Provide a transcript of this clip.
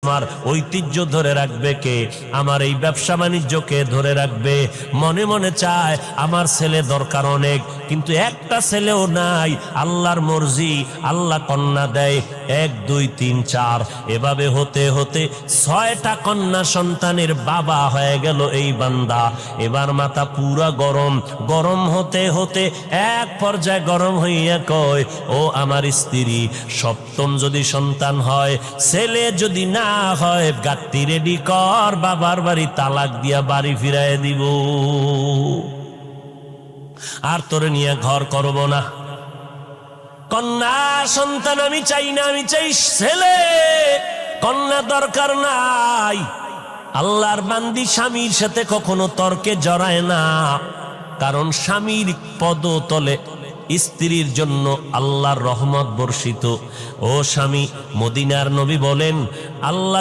আমার ঐতিহ্য ধরে রাখবে কে? আমার এই ব্যবসা বাণিজ্যকে ধরে রাখবে? মনে মনে চায় আমার ছেলে দরকার অনেক, কিন্তু একটা ছেলেও নাই। আল্লাহর মর্জি, আল্লাহ কন্যা দেয় 1 2 3 4, এভাবে হতে হতে 6টা কন্যা সন্তানের বাবা হয়ে গেল এই বান্দা। এবার মাথা পুরা গরম, গরম হতে হতে এক পর্যায়ে গরম হইয়া কয়, ও আমার স্ত্রী, সপ্তম যদি সন্তান হয়, ছেলে যদি না হয়, গাত্তি রেডি কর, বাবার বাড়ি তালাক দিয়া বাড়ি ফিরাই দিব, আর তোরে নিয়ে ঘর করব না। কন্যা সন্তান আমি চাই না, আমি চাই ছেলে। কন্যা দরকার নাই। আল্লাহর বান্দি স্বামীর সাথে কখনো তর্কে জড়ায় না, কারণ স্বামীর পদতলে স্ত্রীর জন্য আল্লাহর রহমত বর্ষিত। ও স্বামী, মদিনার নবী বলেন, আল্লাহ